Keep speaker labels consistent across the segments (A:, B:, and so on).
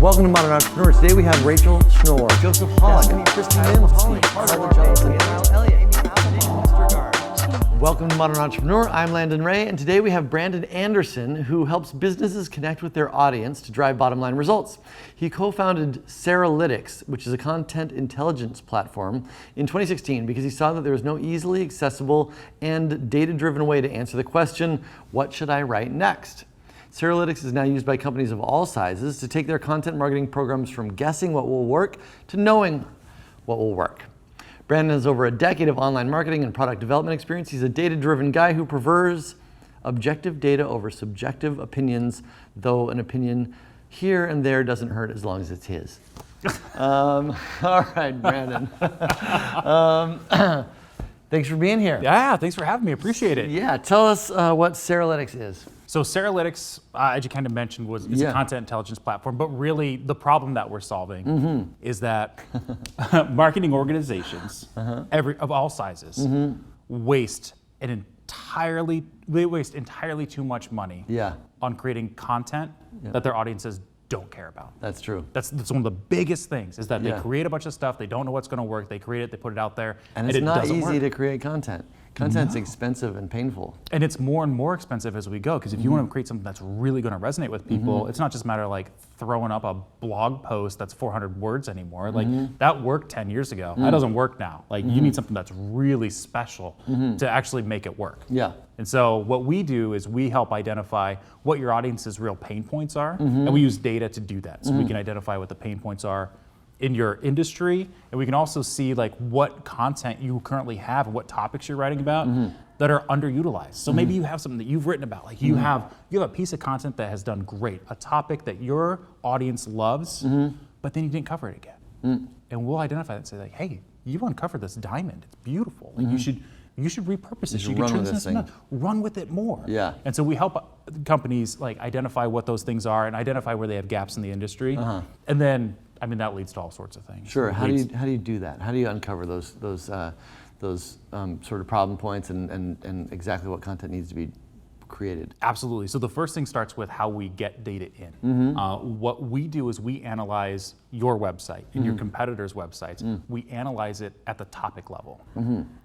A: Welcome to Modern Entrepreneurs. Today we have Rachel Schnorr, Joseph Hogg, Christine Mims, Carla Johnson, Welcome to Modern Entrepreneur. I'm Landon Ray, and today we have Brandon Anderson, who helps businesses connect with their audience to drive bottom line results. He co-founded Saralytics, which is a content intelligence platform, in 2016 because he saw that there was no easily accessible and data-driven way to answer the question, what should I write next? Saralytics is now used by companies of all sizes to take their content marketing programs from guessing what will work to knowing what will work. Brandon has over a decade of online marketing and product development experience. He's a data-driven guy who prefers objective data over subjective opinions, though an opinion here and there doesn't hurt as long as it's his. All right, Brandon. Thanks for being here.
B: Yeah, thanks for having me. Appreciate it.
A: Yeah, tell us what Saralytics is.
B: So Saralytics, as you kind of mentioned, is a content intelligence platform, but really the problem that we're solving is that marketing organizations, of all sizes, waste entirely too much money on creating content that their audiences don't care about.
A: That's true.
B: That's one of the biggest things is that they create a bunch of stuff, they don't know what's going to work, they create it, they put it out there,
A: and it's not easy to create content. Content's expensive and painful.
B: And it's more and more expensive as we go, because if you want to create something that's really going to resonate with people, it's not just a matter of like throwing up a blog post that's 400 words anymore. Like that worked 10 years ago. That doesn't work now. Like you need something that's really special to actually make it work.
A: Yeah.
B: And so what we do is we help identify what your audience's real pain points are, and we use data to do that. So we can identify what the pain points are in your industry, and we can also see like what content you currently have and what topics you're writing about that are underutilized. So maybe you have something that you've written about, like you have a piece of content that has done great, a topic that your audience loves, but then you didn't cover it again. And we'll identify that and say like, hey, you uncovered this diamond, it's beautiful. Like you should repurpose this. You can turn this into run with it more.
A: Yeah.
B: And so we help companies like identify what those things are and identify where they have gaps in the industry, and then that leads to all sorts of things.
A: Sure. How do you do that? How do you uncover those sort of problem points and exactly what content needs to be created?
B: Absolutely. So the first thing starts with how we get data in. What we do is we analyze your website and your competitors' websites. We analyze it at the topic level.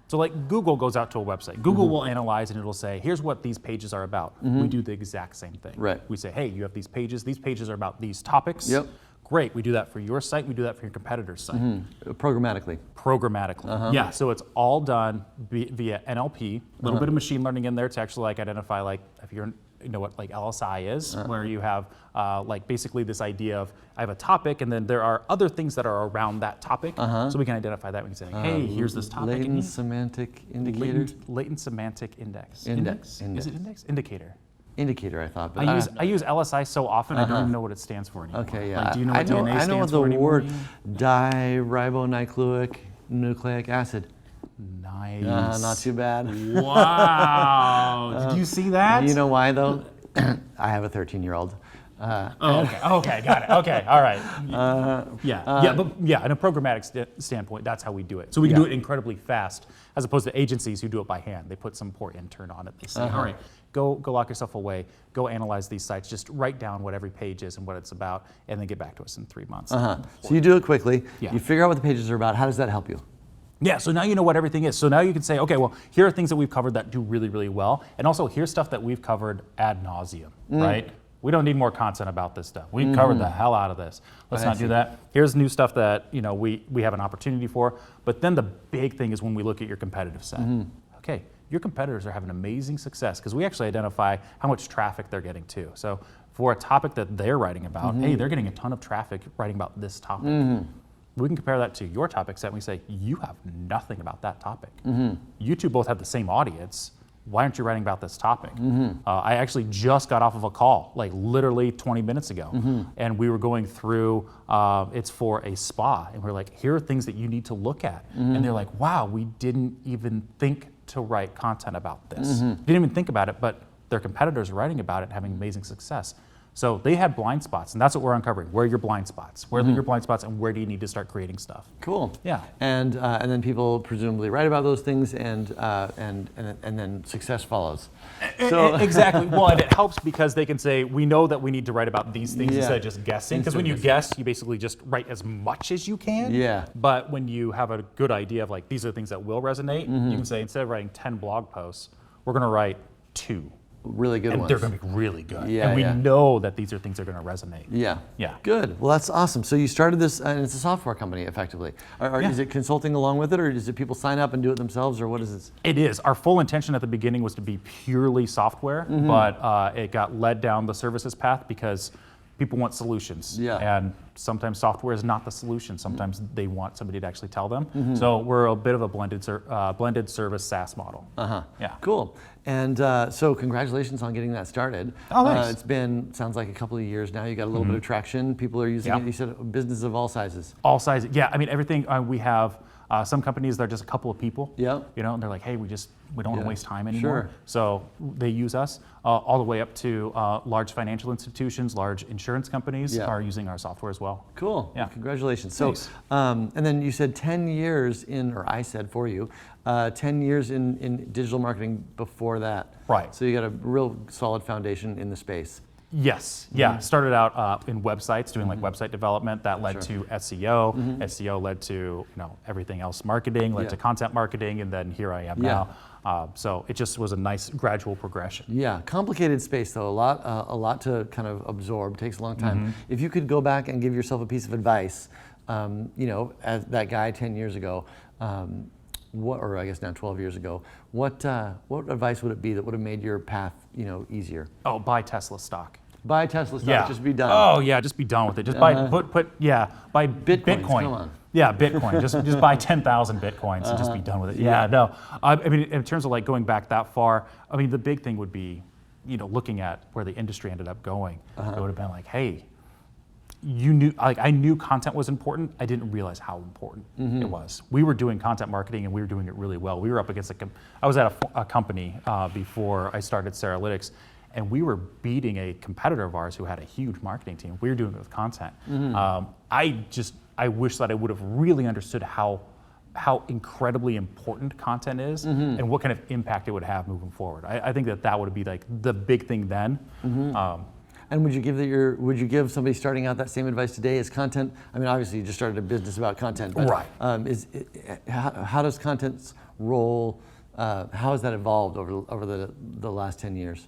B: So like Google goes out to a website. Google will analyze and it'll say, here's what these pages are about. We do the exact same thing.
A: Right.
B: We say, hey, you have these pages are about these topics.
A: Yep.
B: Great, we do that for your site, we do that for your competitor's site.
A: Programmatically.
B: Yeah, so it's all done via NLP, a little bit of machine learning in there to actually like identify like if you're, you know what like LSI is, where you have like basically this idea of I have a topic and then there are other things that are around that topic, so we can identify that. We can say, hey, here's this topic.
A: Latent semantic indicator?
B: Latent semantic index.
A: Index.
B: Is it index? Indicator.
A: Indicator, I thought. But
B: I use LSI so often I don't even know what it stands for anymore.
A: Okay, yeah.
B: Like, do you know what DNA stands for?
A: I know the word diribonucleic acid.
B: Nice.
A: Not too bad.
B: Wow. Did you see that?
A: You know why though? I have a 13-year-old.
B: Okay, got it. Okay, all right. In a programmatic standpoint, that's how we do it. So we can do it incredibly fast, as opposed to agencies who do it by hand. They put some poor intern on it. They say, all right, go lock yourself away, go analyze these sites, just write down what every page is and what it's about, and then get back to us in 3 months.
A: So you do it quickly, you figure out what the pages are about. How does that help you?
B: Yeah, so now you know what everything is. So now you can say, okay, well, here are things that we've covered that do really, really well, and also here's stuff that we've covered ad nauseum, right? We don't need more content about this stuff. We covered the hell out of this. Let's not do that. Here's new stuff that we have an opportunity for. But then the big thing is when we look at your competitive set. Okay, your competitors are having amazing success because we actually identify how much traffic they're getting too. So for a topic that they're writing about, hey, they're getting a ton of traffic writing about this topic. We can compare that to your topic set and we say, you have nothing about that topic. You two both have the same audience. Why aren't you writing about this topic? I actually just got off of a call, like literally 20 minutes ago, and we were going through, it's for a spa, and we're like, here are things that you need to look at. And they're like, wow, we didn't even think to write content about this. Didn't even think about it, but their competitors are writing about it and having amazing success. So they had blind spots, and that's what we're uncovering. Where are your blind spots? Where are your blind spots, and where do you need to start creating stuff?
A: Cool.
B: Yeah.
A: And then people presumably write about those things, and then success follows. So
B: Exactly. Well, and it helps because they can say, we know that we need to write about these things
A: Yeah.
B: instead of just guessing. Because when you guess, you basically just write as much as you can.
A: Yeah.
B: But when you have a good idea of like, these are the things that will resonate, you can say, instead of writing 10 blog posts, we're going to write 2.
A: really good
B: And
A: ones.
B: they're going to be really good.
A: Yeah,
B: and we
A: yeah.
B: know that these are things that are going to resonate.
A: Yeah.
B: Yeah.
A: Good. Well, that's awesome. So you started this, and it's a software company, effectively.
B: Yeah.
A: Is it consulting along with it, or is it people sign up and do it themselves, or what is this?
B: It is. Our full intention at the beginning was to be purely software, but it got led down the services path because people want solutions.
A: Yeah.
B: And sometimes software is not the solution. Sometimes they want somebody to actually tell them. So we're a bit of a blended service SaaS model. Yeah.
A: Cool. And so congratulations on getting that started.
B: Oh, thanks.
A: It's been, sounds like a couple of years now. You got a little bit of traction. People are using
B: Yeah.
A: it. You said businesses of all sizes.
B: All sizes. Yeah. I mean, everything. We have some companies that are just a couple of people.
A: Yeah.
B: You know, and they're like, hey, we don't want
A: Yeah.
B: to waste time anymore.
A: Sure.
B: So they use us. All the way up to large financial institutions, large insurance companies
A: Yeah.
B: are using our software as well.
A: Cool.
B: Yeah.
A: Congratulations. So,
B: Thanks.
A: and then you said 10 years in, or I said for you, 10 years in digital marketing before that.
B: Right.
A: So you got a real solid foundation in the space.
B: Yes. Yeah. Started out in websites, doing like website development. That led to SEO. SEO led to everything else, marketing, led
A: Yeah.
B: to content marketing, and then here I am
A: Yeah.
B: now. So it just was a nice gradual progression.
A: Yeah, complicated space though. A lot to kind of absorb. Takes a long time. If you could go back and give yourself a piece of advice, as that guy 10 years ago, or I guess now 12 years ago, what advice would it be that would have made your path, easier?
B: Oh, buy Tesla stock.
A: Buy Tesla stock. Just be done.
B: Oh yeah, just be done with it. Just buy buy
A: Bitcoins,
B: Bitcoin.
A: come on.
B: Yeah, Bitcoin. just buy 10,000 Bitcoins and just be done with it. Yeah, no. I mean, in terms of like going back that far, I mean, the big thing would be, looking at where the industry ended up going. It would have been like, hey, I knew content was important. I didn't realize how important it was. We were doing content marketing and we were doing it really well. We were up against I was at a company before I started Saralytics, and we were beating a competitor of ours who had a huge marketing team. We were doing it with content. I wish that I would have really understood how incredibly important content is and what kind of impact it would have moving forward. I think that would be like the big thing then.
A: And would you give somebody starting out that same advice today? Is content? I mean, obviously you just started a business about content, but
B: Right.
A: How does content's role? How has that evolved over the last 10 years?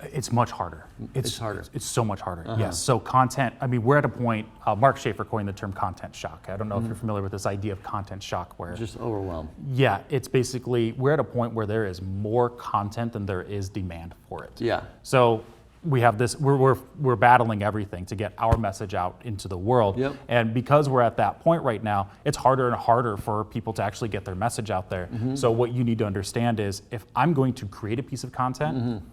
B: It's much harder.
A: It's harder.
B: It's so much harder. Yes. So content. I mean, we're at a point. Mark Schaefer coined the term content shock. I don't know if you're familiar with this idea of content shock, where
A: Just overwhelmed.
B: yeah, it's basically we're at a point where there is more content than there is demand for it.
A: Yeah.
B: So we have this. We're battling everything to get our message out into the world.
A: Yep.
B: And because we're at that point right now, it's harder and harder for people to actually get their message out there. So what you need to understand is, if I'm going to create a piece of content,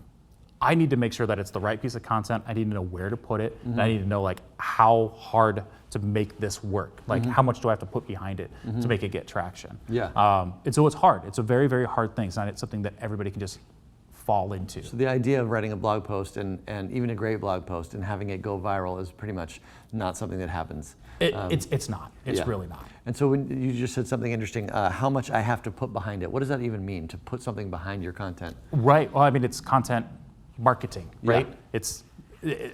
B: I need to make sure that it's the right piece of content. I need to know where to put it. And I need to know like how hard to make this work. Like how much do I have to put behind it to make it get traction?
A: Yeah.
B: And so it's hard. It's a very, very hard thing. It's not something that everybody can just fall into.
A: So the idea of writing a blog post and even a great blog post and having it go viral is pretty much not something that happens.
B: It's not. It's
A: Yeah.
B: really not.
A: And so when you just said something interesting, how much I have to put behind it. What does that even mean, to put something behind your content?
B: Right. Well, I mean, it's content marketing, right?
A: Yeah.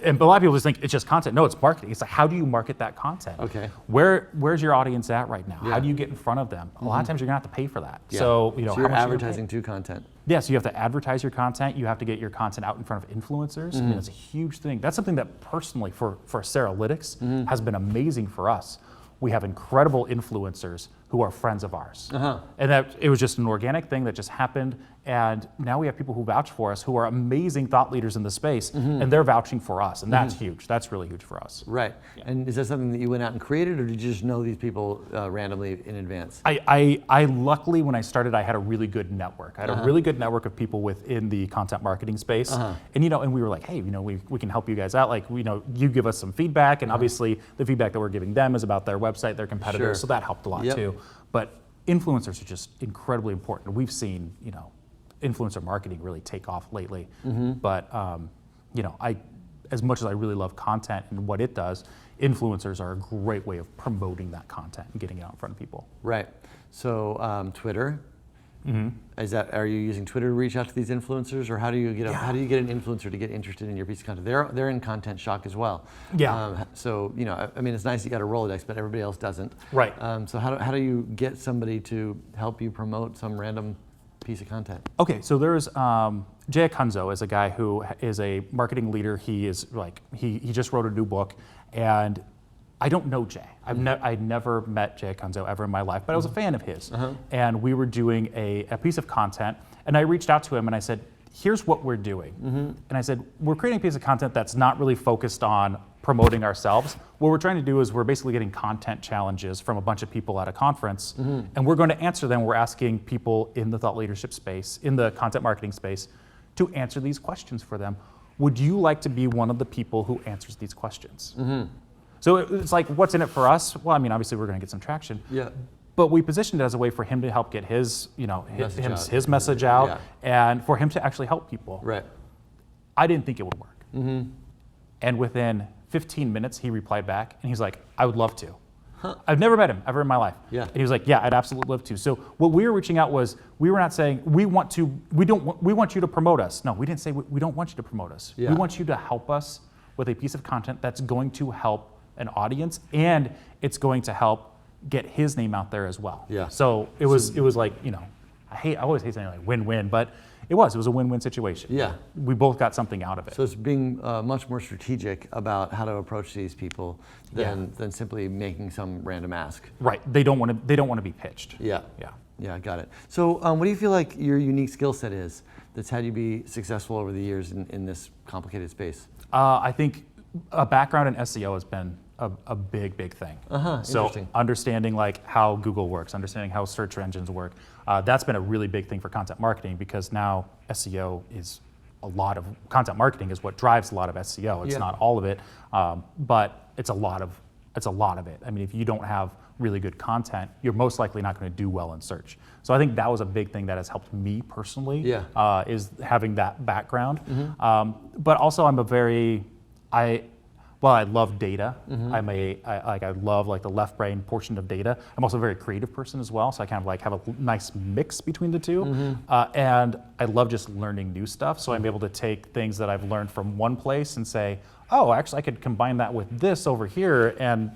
B: And a lot of people just think it's just content. No, it's marketing. It's like, how do you market that content?
A: Okay.
B: Where's your audience at right now?
A: Yeah.
B: How do you get in front of them? A lot of times you're gonna have to pay for that.
A: Yeah.
B: So
A: So
B: how
A: you're
B: much
A: advertising to content.
B: Yeah, so you have to advertise your content. You have to get your content out in front of influencers. I mean, that's a huge thing. That's something that personally for Saralytics has been amazing for us. We have incredible influencers who are friends of ours. And that it was just an organic thing that just happened. And now we have people who vouch for us, who are amazing thought leaders in the space, and they're vouching for us. And that's huge. That's really huge for us.
A: Right. And is that something that you went out and created, or did you just know these people randomly in advance?
B: I luckily, when I started, I had a really good network. I had a really good network of people within the content marketing space. And and we were like, hey, we can help you guys out. Like, you give us some feedback, and obviously the feedback that we're giving them is about their website, their competitors.
A: Sure.
B: So that helped a lot too. But influencers are just incredibly important. We've seen, influencer marketing really take off lately. But as much as I really love content and what it does, influencers are a great way of promoting that content and getting it out in front of people.
A: Right. So Twitter. Are you using Twitter to reach out to these influencers, or how do you get how do you get an influencer to get interested in your piece of content? They're in content shock as well.
B: Yeah.
A: So I mean, it's nice you got a Rolodex, but everybody else doesn't.
B: Right.
A: So how do you get somebody to help you promote some random piece of content?
B: Okay, so there's Jay Acunzo is a guy who is a marketing leader. He is like he just wrote a new book, and I don't know Jay. I'd never met Jay Acunzo ever in my life, but I was a fan of his. And we were doing a piece of content, and I reached out to him and I said, here's what we're doing. And I said, we're creating a piece of content that's not really focused on promoting ourselves. What we're trying to do is we're basically getting content challenges from a bunch of people at a conference, and we're going to answer them. We're asking people in the thought leadership space, in the content marketing space, to answer these questions for them. Would you like to be one of the people who answers these questions? So it's like, what's in it for us? Well, I mean, obviously we're going to get some traction.
A: Yeah.
B: But we positioned it as a way for him to help get his, his message out, and for him to actually help people.
A: Right.
B: I didn't think it would work. And within 15 minutes, he replied back, and he's like, I would love to. I've never met him ever in my life.
A: Yeah.
B: And he was like, yeah, I'd absolutely love to. So what we were reaching out was, we were not saying, we want you to promote us. No, we didn't say, we don't want you to promote us.
A: Yeah.
B: We want you to help us with a piece of content that's going to help an audience, and it's going to help get his name out there as well.
A: Yeah.
B: So it was like, I always hate saying like win-win, but it was a win-win situation.
A: Yeah.
B: We both got something out of it.
A: So it's being much more strategic about how to approach these people than simply making some random ask.
B: Right. They don't want to be pitched.
A: Yeah.
B: Yeah.
A: Yeah, got it. So what do you feel like your unique skill set is that's had you be successful over the years in this complicated space?
B: I think a background in SEO has been a big thing. So understanding like how Google works, understanding how search engines work, that's been a really big thing for content marketing, because now SEO is content marketing is what drives a lot of SEO. It's not all of it, but it's a lot of it. I mean, if you don't have really good content, you're most likely not going to do well in search. So I think that was a big thing that has helped me personally, is having that background. But also I love data. I love like the left brain portion of data. I'm also a very creative person as well, so I kind of like have a nice mix between the two. And I love just learning new stuff, so I'm able to take things that I've learned from one place and say, oh, actually I could combine that with this over here, and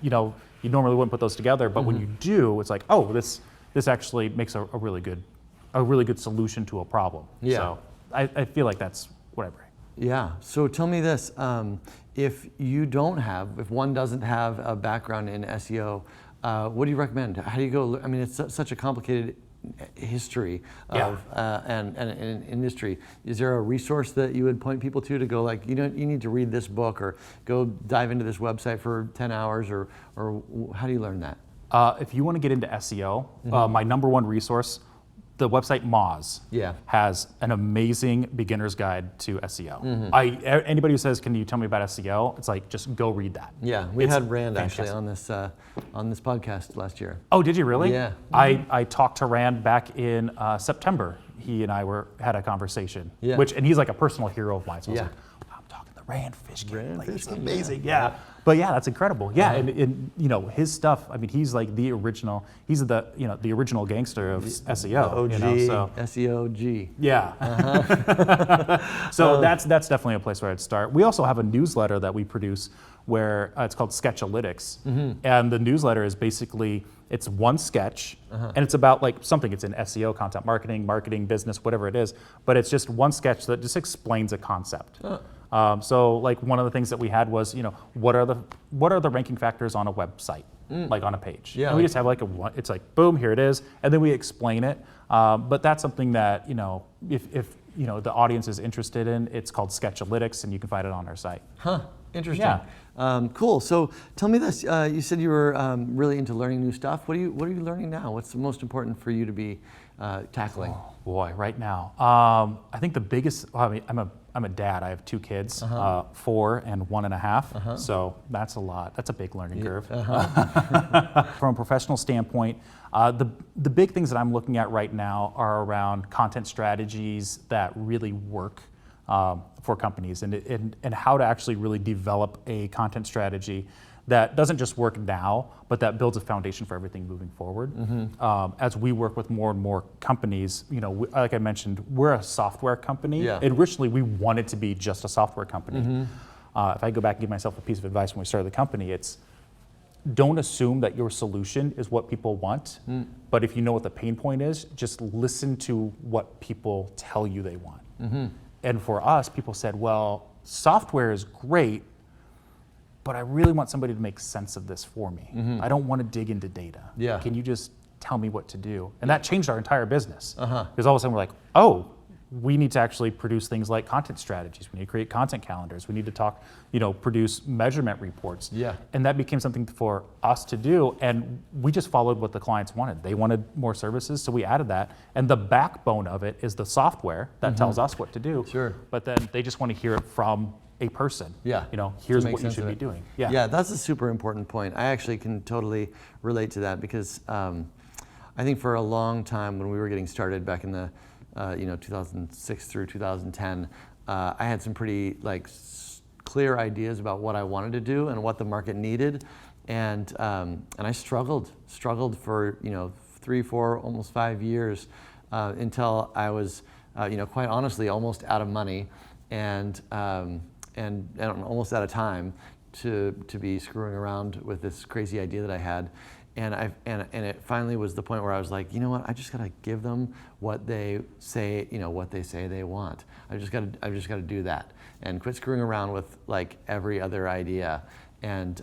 B: you normally wouldn't put those together, but when you do, it's like, oh, this actually makes a really good solution to a problem.
A: Yeah.
B: So I feel like that's what I bring.
A: Yeah. So tell me this: if one doesn't have a background in SEO, what do you recommend? How do you go? I mean, it's such a complicated history of and an industry. Is there a resource that you would point people to go like, you need to read this book, or go dive into this website for 10 hours, or how do you learn that?
B: If you want to get into SEO, my number one resource, the website Moz, has an amazing beginner's guide to SEO. Anybody who says, "Can you tell me about SEO?" It's like, just go read that.
A: Yeah, we had Rand actually on this podcast last year.
B: Oh, did you really?
A: Yeah.
B: I talked to Rand back in September. He and I had a conversation.
A: Yeah.
B: And he's like a personal hero of mine. So I was like, I'm talking to Rand Fishkin. It's amazing. Yeah. But yeah, that's incredible. Yeah, and his stuff. I mean, he's like the original. He's the original gangster of SEO.
A: OG, SEO.
B: Yeah. So that's definitely a place where I'd start. We also have a newsletter that we produce where it's called Sketchalytics, and the newsletter is basically, it's one sketch, and it's about like something. It's in SEO, content marketing, business, whatever it is. But it's just one sketch that just explains a concept. So like one of the things that we had was, what are the ranking factors on a website, like on a page?
A: Yeah.
B: And we just have like it's like, boom, here it is, and then we explain it. But that's something that if the audience is interested in, it's called Sketchalytics, and you can find it on our site.
A: Interesting.
B: Yeah.
A: Cool. So tell me this: you said you were really into learning new stuff. What are you learning now? What's the most important for you to be tackling?
B: Oh, boy, right now, I think the biggest. I'm a dad. I have two kids, 4 and 1.5. So that's a lot. That's a big learning curve. From a professional standpoint, the big things that I'm looking at right now are around content strategies that really work for companies, and how to actually really develop a content strategy that doesn't just work now, but that builds a foundation for everything moving forward. As we work with more and more companies, like I mentioned, we're a software company.
A: Yeah.
B: Originally, we wanted to be just a software company. If I go back and give myself a piece of advice when we started the company, it's don't assume that your solution is what people want, but if you know what the pain point is, just listen to what people tell you they want. And for us, people said, well, software is great, but I really want somebody to make sense of this for me. I don't want to dig into data.
A: Yeah.
B: Can you just tell me what to do? And that changed our entire business. Because all of a sudden we're like, oh, we need to actually produce things like content strategies. We need to create content calendars. We need to talk, produce measurement reports.
A: Yeah.
B: And that became something for us to do. And we just followed what the clients wanted. They wanted more services, so we added that. And the backbone of it is the software that tells us what to do.
A: Sure.
B: But then they just want to hear it from a person.
A: Yeah.
B: Here's
A: make
B: what you
A: sense
B: should
A: of
B: be
A: it.
B: doing.
A: Yeah, that's a super important point. I actually can totally relate to that because I think for a long time when we were getting started back in the 2006 through 2010, I had some pretty clear ideas about what I wanted to do and what the market needed, and I struggled for 3, 4, almost 5 years until I was quite honestly almost out of money and almost out of time to be screwing around with this crazy idea that I had. And it finally was the point where I was like, you know what? I just gotta give them what they say, what they say they want. I just gotta do that and quit screwing around with every other idea. And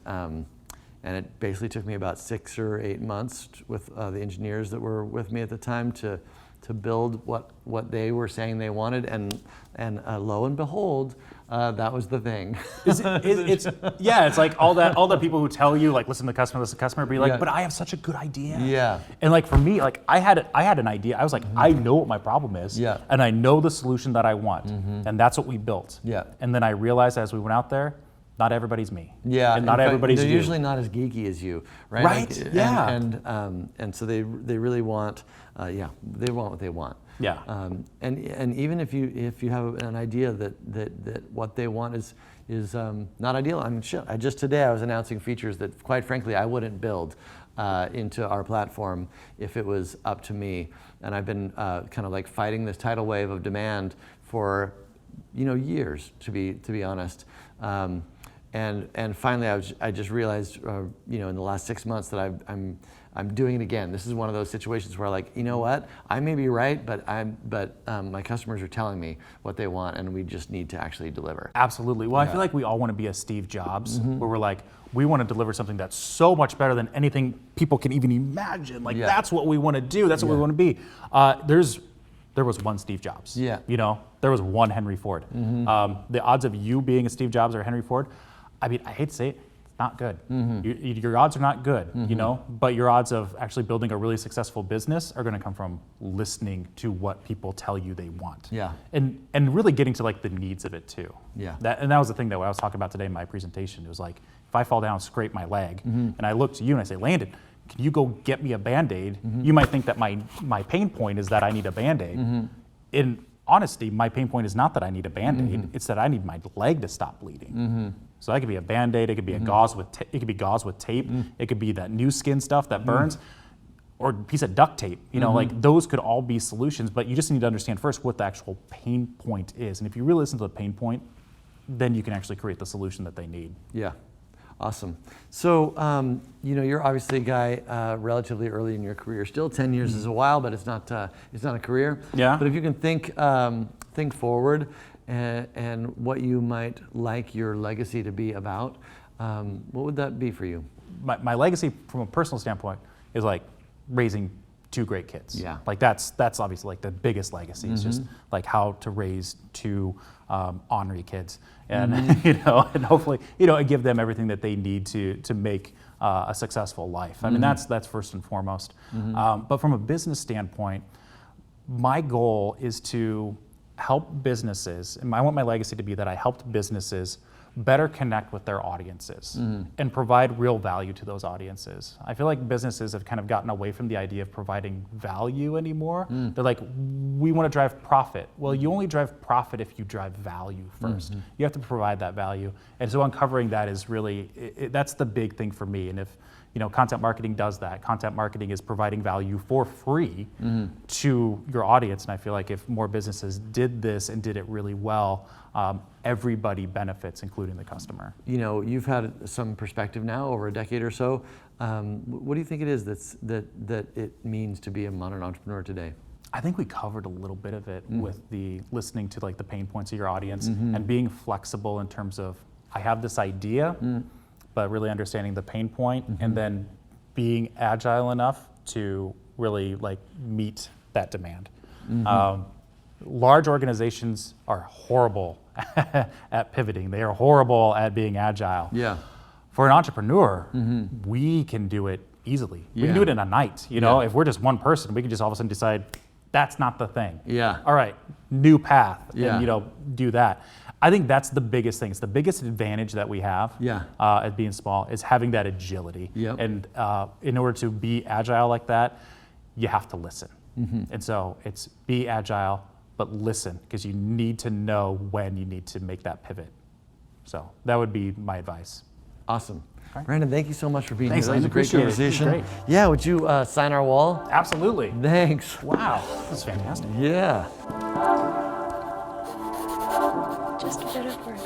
A: it basically took me about 6 or 8 months with the engineers that were with me at the time to build what they were saying they wanted, and lo and behold, that was the thing.
B: It's like all the people who tell you listen to the customer, be like,
A: Yeah.
B: but I have such a good idea.
A: Yeah.
B: And for me, I had an idea. I was like, I know what my problem is,
A: Yeah.
B: and I know the solution that I want, and that's what we built.
A: Yeah.
B: And then I realized as we went out there, not everybody's me.
A: Yeah,
B: and not
A: in fact,
B: everybody's
A: they're
B: you.
A: usually not as geeky as you, right?
B: Right. Yeah.
A: And so they really want, they want what they want.
B: Yeah.
A: And even if you have an idea that what they want is not ideal. I mean, shit. Just today I was announcing features that, quite frankly, I wouldn't build into our platform if it was up to me. And I've been kind of fighting this tidal wave of demand for years, to be honest. And finally, I just realized, in the last 6 months that I'm doing it again. This is one of those situations where, you know what? I may be right, but my customers are telling me what they want, and we just need to actually deliver.
B: Absolutely. Well, I feel like we all want to be a Steve Jobs, where we're we want to deliver something that's so much better than anything people can even imagine. That's what we want to do. That's what we want to be. There was one Steve Jobs.
A: Yeah.
B: There was one Henry Ford. The odds of you being a Steve Jobs or Henry Ford, I mean, I hate to say it, it's not good. Your odds are not good, but your odds of actually building a really successful business are going to come from listening to what people tell you they want.
A: Yeah.
B: And really getting to the needs of it too.
A: Yeah.
B: That was the thing that I was talking about today in my presentation. It was if I fall down and scrape my leg, and I look to you and I say, Landon, can you go get me a Band-Aid? You might think that my pain point is that I need a Band-Aid. In honesty, my pain point is not that I need a Band-Aid, it's that I need my leg to stop bleeding. So that could be a Band-Aid, it could be a gauze with it could be gauze with tape, it could be that new skin stuff that burns, or a piece of duct tape. Those could all be solutions, but you just need to understand first what the actual pain point is. And if you really listen to the pain point, then you can actually create the solution that they need.
A: Yeah. Awesome. So, you're obviously a guy relatively early in your career. Still, 10 years is a while, but it's not a career.
B: Yeah.
A: But if you can think forward and what you might like your legacy to be about, what would that be for you?
B: My legacy, from a personal standpoint, is raising 2 great kids.
A: Yeah.
B: That's obviously the biggest legacy. It's just how to raise 2 ornery kids, and and hopefully give them everything that they need to make a successful life. I mean, that's first and foremost. But from a business standpoint, my goal is to help businesses, and I want my legacy to be that I helped businesses better connect with their audiences and provide real value to those audiences. I feel like businesses have kind of gotten away from the idea of providing value anymore. They're like, we want to drive profit. Well, you only drive profit if you drive value first. You have to provide that value. And so uncovering that is really, that's the big thing for me. And if content marketing does that. Content marketing is providing value for free to your audience. And I feel like if more businesses did this and did it really well, everybody benefits, including the customer.
A: You've had some perspective now over a decade or so. What do you think it is that it means to be a modern entrepreneur today?
B: I think we covered a little bit of it with the listening to like the pain points of your audience and being flexible in terms of, I have this idea, but really understanding the pain point and then being agile enough to really like meet that demand. Large organizations are horrible at pivoting. They are horrible at being agile.
A: Yeah.
B: For an entrepreneur, we can do it easily. We can do it in a night. If we're just one person, we can just all of a sudden decide that's not the thing.
A: Yeah.
B: All right, new path,
A: Yeah.
B: and do that. I think that's the biggest thing. It's the biggest advantage that we have as being small is having that agility.
A: Yep.
B: And in order to be agile like that, you have to listen. And so it's be agile, but listen, because you need to know when you need to make that pivot. So that would be my advice.
A: Awesome.
B: Okay.
A: Brandon, thank you so much for being
B: Thanks,
A: here. That was a great
B: appreciate it. This is
A: conversation.
B: great.
A: Yeah, would you sign our wall?
B: Absolutely.
A: Thanks.
B: Wow, this is fantastic.
A: Yeah.
C: Just a bit of work.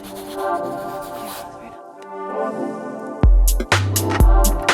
C: Yeah, right.